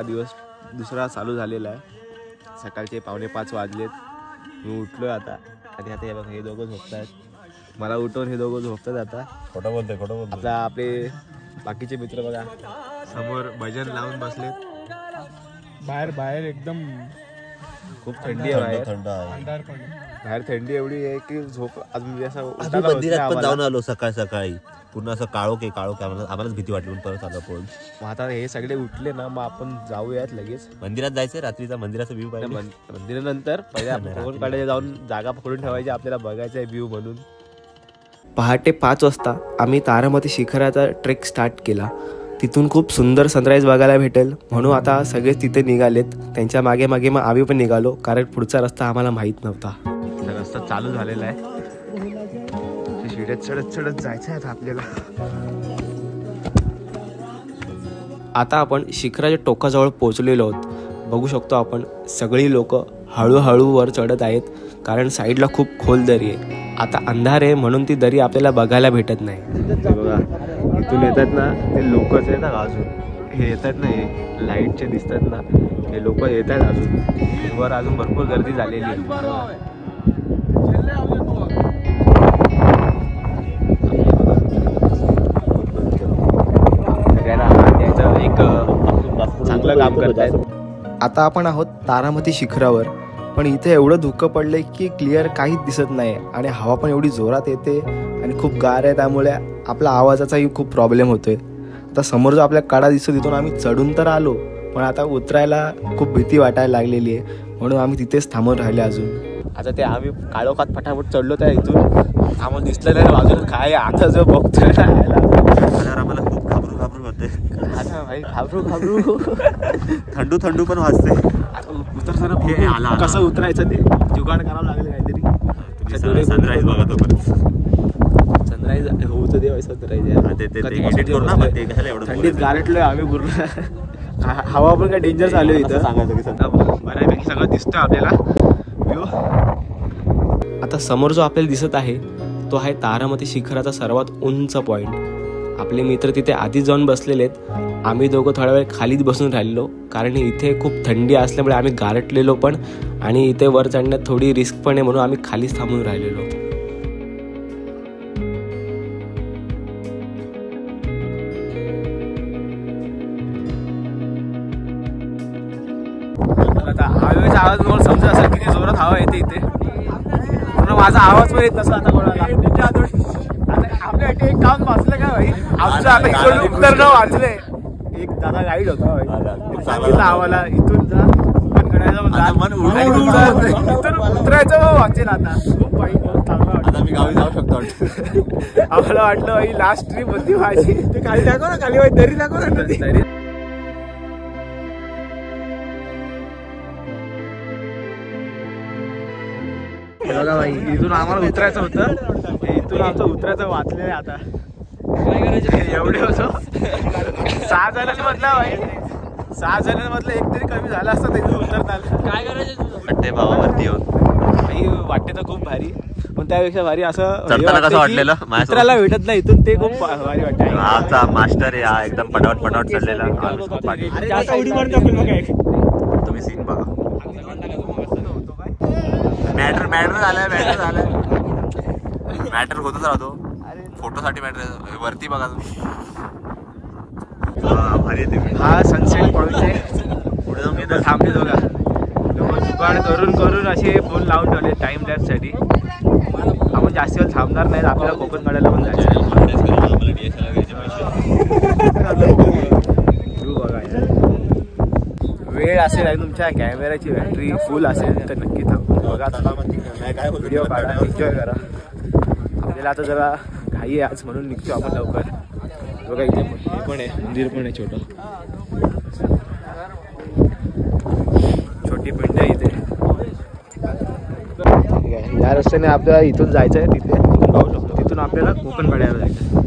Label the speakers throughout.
Speaker 1: दिवस दुसरा चालू झालेला आहे. सकाळचे 4:45 वाजलेत. मी उठलोय आता आणि आता हे बघा हे दोघं झोपतायत. मला उठवून हे दोघं झोपतात आता.
Speaker 2: खोटं बोलतोय
Speaker 1: आता आपले बाकीचे मित्र बघा समोर भजन लावून बसलेत.
Speaker 3: बाहेर एकदम
Speaker 1: खूप थंडी आहे. बाहेर थंडी एवढी आहे की झोप अजून म्हणजे असं
Speaker 2: मंदिरात पण जाऊन आलो सकाळी पूर्ण असं काळोख आम्हालाच भीती वाटली परत आलो पण.
Speaker 1: मग आता हे सगळे उठले ना मग आपण जाऊयात लगेच
Speaker 2: मंदिरात जायचंय. रात्रीचा मंदिराचा व्ह्यू पाहिजे.
Speaker 1: मंदिरानंतर पहिले आपण फोन काढायला जाऊन जागा पकडून ठेवायची आपल्याला बघायचा आहे व्ह्यू म्हणून.
Speaker 4: पहाटे 5 वाजता आम्ही तारामती शिखराचा ट्रेक स्टार्ट केला. तिथून खूप सुंदर सनराईज बघायला भेटेल म्हणून आता सगळेच तिथे निघालेत. त्यांच्या मागे मागे मग आम्ही पण निघालो कारण पुढचा रस्ता आम्हाला माहीत नव्हता.
Speaker 1: रस्ता चालू झालेला आहे. शिड्यात चढत जायचं आहे आपल्याला.
Speaker 4: आता आपण शिखराच्या टोकाजवळ पोहोचलेलो आहोत. बघू शकतो आपण सगळी लोक हळूहळू वर चढत आहेत कारण साईडला खूप खोल दरी आहे. आता अंधार आहे म्हणून ती दरी आपल्याला बघायला भेटत नाही.
Speaker 1: बघा इथून येतात ना ते लोकच आहे ना अजून हे येतात ना हे लाईटचे दिसतात ना हे लोक येत आहेत अजून वर. अजून भरपूर गर्दी झालेली आहे. एक चांगलं काम करतायत.
Speaker 4: आता आपण आहोत तारामती शिखरावर पण इथे एवढं धुकं पडलंय की क्लिअर काहीच दिसत नाही आणि हवा पण एवढी जोरात येते आणि खूप गार आहे त्यामुळे आपला आवाजाचाही खूप प्रॉब्लेम होतोय. आता समोर जो आपल्या कडा दिसतो तिथून आम्ही चढून तर आलो पण आता उतरायला खूप भीती वाटायला लागलेली आहे म्हणून आम्ही तिथेच थांबून राहिले अजून.
Speaker 1: आता ते आम्ही काळोखात फटाफट चढलो त्या इथून आम्हाला दिसलं नाही बाजूला काय आता जो बघतोय ना
Speaker 2: आम्हाला खूप घाबरू होते.
Speaker 1: भाई घाबरू
Speaker 2: थंडू पण वाजते.
Speaker 1: उतरताना कसं उतरायचं ते जुगाड करावं लागेल काहीतरी.
Speaker 2: सनराईज बघा तो
Speaker 1: सनराईज होतं ते थंडीत गारटलोय आम्ही पूर्ण. हवा पण काय डेंजर चालू आहे इथं. बऱ्यापैकी सगळं दिसतं आपल्याला व्ह्यू.
Speaker 4: आता समोर जो आपल्याला दिसत आहे तो आहे तारामती शिखराचा सर्वात उंच पॉईंट. आपले मित्र तिथे आधीच जाऊन बसलेले आहेत. आम्ही दोघं थोडा वेळ खालीच बसून राहिलेलो कारण इथे खूप थंडी असल्यामुळे आम्ही गारटलेलो पण आणि इथे वर चढण्यात थोडी रिस्क पण आहे म्हणून आम्ही खालीच थांबून राहिलेलो.
Speaker 1: आता हवेचा आवाज मला समजत असेल किती जोरात हवा येते इथे. पूर्ण माझा आवाज पण येत नसला आता कोणाला. आपल्यासाठी एक काम वाचलं काय भाई आमचं आता इकडून उत्तर न वाचले. एक दादा गाईड होता सांगितलं आम्हाला इथून जा उतरायचं वाचेल. आता खूप वाईट चांगलं वाटतं. मी गावी जाऊ शकतो आम्हाला वाटलं भाई लास्ट ट्रिप होती माझी. ते खाली दाखव ना खाली दरी दाखव ना दरी. बघा भाई इथून आम्हाला उतरायचं होतं. इथून आमचं उतरायचं वाचलेलं आहे आता. एवढे होतो 6 जणांमधला भाई 6 जणांमधलं एक तरी कमी झालं असतं इथून उतरताना. काय करायचं वाटते भावावरती भाई. वाटते तर खूप भारी पण त्यापेक्षा भारी असं
Speaker 2: वाटलेलं
Speaker 1: मित्राला भेटत नाही इथून ते खूप भारी वाटतं.
Speaker 2: आमचा मास्टर या एकदम पटावट चढलेला. तुम्ही सीन बघा. मॅटर होतच राहतो. फोटोसाठी मॅटर वरती बघा तुम्ही.
Speaker 1: हा सनसेट पॉइंट आहे. पुढे जाऊन येतात थांबले बघा लोक जुगाड करून असे फोन लावून ठेवले टाइम लॅपसाठी. आपण जास्त वेळ थांबणार नाहीत. आपल्याला कोकण काढायला पण जायचं. वेळ असेल आणि तुमच्या कॅमेऱ्याची बॅटरी फुल असेल तर नक्की थांबून बघा. व्हिडिओ काढा एन्जॉय करा. आपल्याला आता जरा घाई आहे आज म्हणून निघतो आपण लवकर. बघा इथे हे पण आहे मंदिर पण आहे छोटं. छोटी पिंड आहे इथे. या रस्त्याने आपल्याला इथून जायचं आहे. तिथे जाऊ शकतो. तिथून आपल्याला कोकण काढायला जायचं.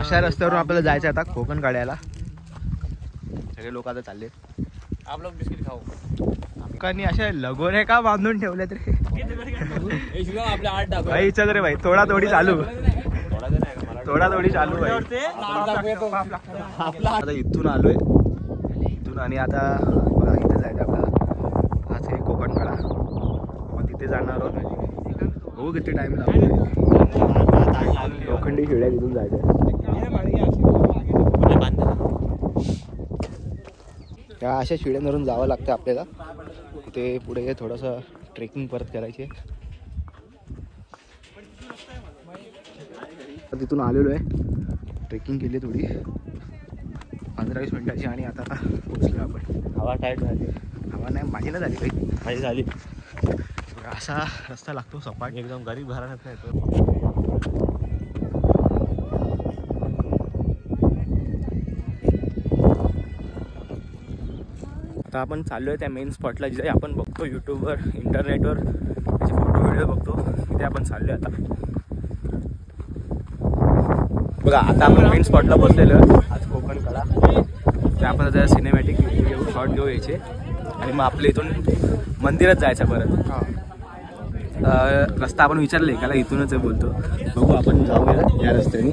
Speaker 1: अशा रस्त्यावरून आपल्याला जायचं आता कोकण काढायला. सगळे लोक आता चालले.
Speaker 3: आप लोग बिस्किट खाओ.
Speaker 1: लोकांनी अशा लगोरे का बांधून ठेवले तरी
Speaker 3: आपल्या 8 डाब
Speaker 1: भाई चल रे भाई. तोडा तोडी चालू भाई. आता इथून आलोय इथून आणि आता बघा इथे जायचं आपल्याला. आज हे कोकण काढा मग तिथे जाणार आहोत. हो किती टाइम लागतो. लोखंडी शिड्या तिथून जायचं. या अशा शिड्यांवरून जावं लागतं आपल्याला. तिथे पुढे थोडंसं ट्रेकिंग परत करायची. तिथून आलेलो आहे. ट्रेकिंग केली थोडी 15-20 मिनिटाची आणि आता पोचलो आपण.
Speaker 2: हवा टाईट झाली.
Speaker 1: हवा नाही माझी ना झाली काही
Speaker 2: माझी झाली.
Speaker 1: असा रस्ता लागतो सपाट.
Speaker 2: एकदम गरीब घराण्यात नाही तो.
Speaker 1: आता आपण चाललो आहे त्या मेन स्पॉटला जिथे आपण बघतो यूट्यूबवर इंटरनेटवर त्याचे फोटो व्हिडिओ बघतो. तिथे आपण चाललो आहे आता. बघा आता आपण मेन स्पॉटला बसलेलो आज कोकण काढा. ते आपण आता सिनेमॅटिक घेऊ शॉट घेऊ यायचे आणि मग आपल्या इथून मंदिरात जायचं परत. रस्ता आपण विचारले का इथूनच इथूनच बोलतो. बघू आपण जाऊया या रस्त्याने.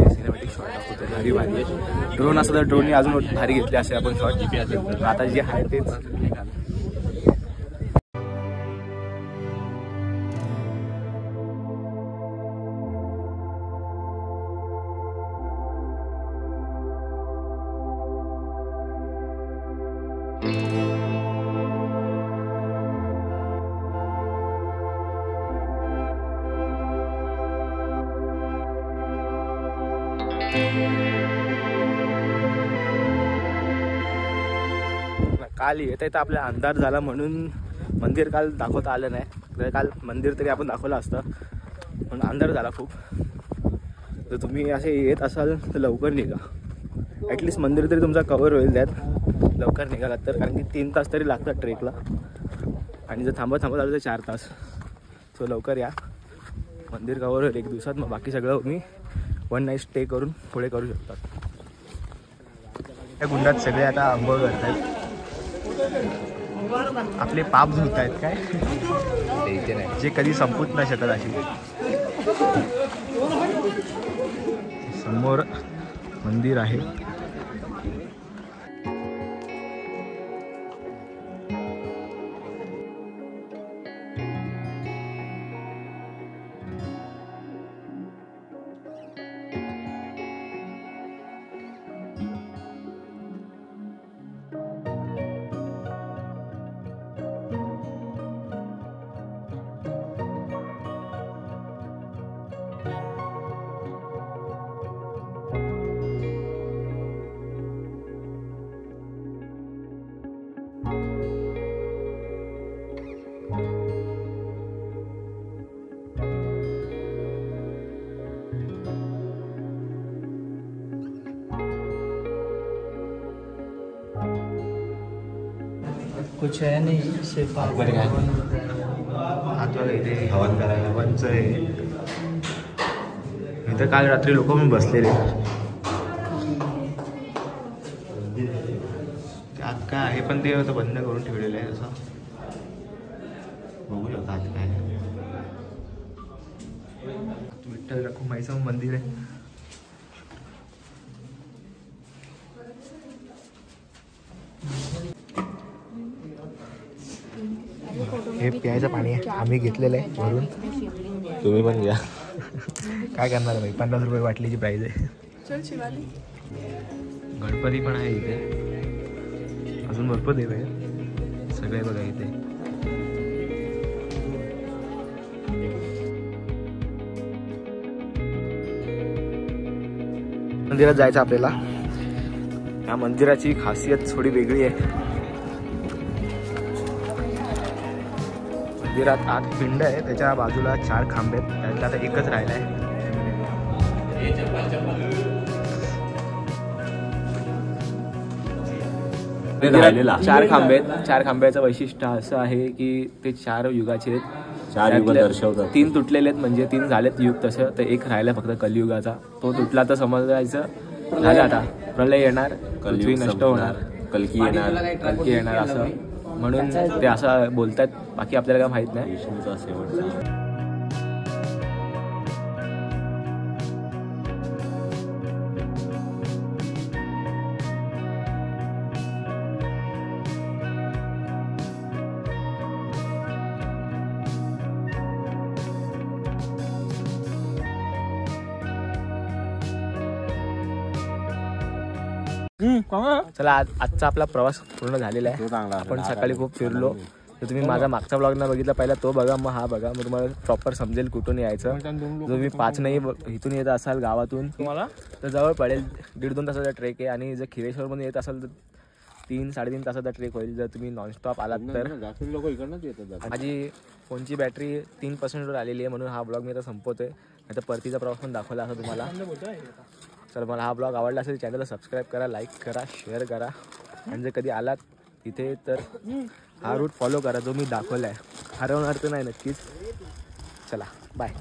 Speaker 1: सिनेमॅटिक शॉट दाखवतो भारी भारी. ड्रोन असं तर ड्रोनने अजून भारी घेतले असे आपण शॉट. आता जे आहे तेच. काल येत आहे तर आपला अंधार झाला म्हणून मंदिर काल दाखवता आलं नाही. काल मंदिर तरी आपण दाखवलं असतं पण अंधार झाला खूप. तर तुम्ही असे येत असाल तर लवकर निघा. ॲटलिस्ट मंदिर तरी तुमचा कवर होईल त्यात लवकर निघालात तर. कारण की 3 तास तरी लागतात ट्रेकला आणि जर थांबत आलं तर 4 तास. सो लवकर या. मंदिर कवर होईल 1 दिवसात. मग बाकी सगळं तुम्ही 1 नाईट स्टे करून पुढे करू शकता. त्या गुंडात सगळे आता आंघोळ करत आहेत. आपले पाप धुत आहेत काय ते नाही जे कधी संपूच नाही शकत अशी. समोर मंदिर आहे.
Speaker 3: कुछ है नहीं सिर्फ
Speaker 1: हात बघा इथे हवन करायला हवनचं आहे. इथं काल रात्री लोक पण बसलेले. त्यात काय आहे पण ते असं बंद करून ठेवलेलं आहे. असं बघू शकता आत काय. विठ्ठल रखुमाईचं मंदिर आहे. हे प्यायचं पाणी आहे. आम्ही घेतलेलं आहे भरून.
Speaker 2: तुम्ही पण घ्या.
Speaker 1: काय करणार भाई 50 रुपये बाटलीची प्राईज आहे. गणपती पण आहे इथे. अजून भरपूर देव आहे. सगळे बघा इथे. मंदिरात जायचं आपल्याला. या मंदिराची खासियत थोडी वेगळी आहे. मंदिरात आत पिंड आहे. त्याच्या बाजूला 4 खांबे आहेत. त्यातला आता एकच राहिला आहे. मंदिरात 4 खांबे आहेत. 4 खांब्याचं वैशिष्ट्य असं आहे की ते 4 युगाचे आहेत.
Speaker 2: 4 युग
Speaker 1: त्यातले
Speaker 2: दर्शवतात.
Speaker 1: 3 तुटलेले आहेत, म्हणजे 3 झालेत युग तसं, तर एक राहिला फक्त कलियुगाचा. तो तुटला तर समजायचं झालं आता प्रलय येणार, पृथ्वी नष्ट होणार,
Speaker 2: कल्की
Speaker 1: येणार असं म्हणून ते असं बोलतात. बाकी आपल्याला काय माहित नाही.
Speaker 2: विष्णूचा शेवटचा
Speaker 1: चला आजचा आपला प्रवास पूर्ण झालेला आहे. आपण सकाळी खूप फिरलो. तर तुम्ही माझा मागचा ब्लॉग न बघितला पहिला तो बघा, मग हा बघा, मग तुम्हाला प्रॉपर समजेल कुठून यायचं. जर तुम्ही 5 नाही इथून येत असाल गावातून तुम्हाला तर जवळ पडेल. 1.5-2 तासाचा ट्रेक आहे. आणि जर खिरेश्वरमधून येत असाल तर 3-3.5 तासाचा ट्रेक होईल जर तुम्ही नॉनस्टॉप आलात तर.
Speaker 2: लोक इकडनंच येतात.
Speaker 1: माझी फोनची बॅटरी 3%वर आलेली आहे, म्हणून हा ब्लॉग मी आता संपवतोय. नाही तर परतीचा प्रवास पण दाखवला असं तुम्हाला. तर मला हा ब्लॉग आवडला असेल चॅनलला सबस्क्राईब करा, लाईक करा, शेअर करा. आणि जर कधी आलात तिथे तर हा रूट फॉलो करा जो मी दाखवला आहे. हरवणार तर नाही नक्कीच. चला बाय.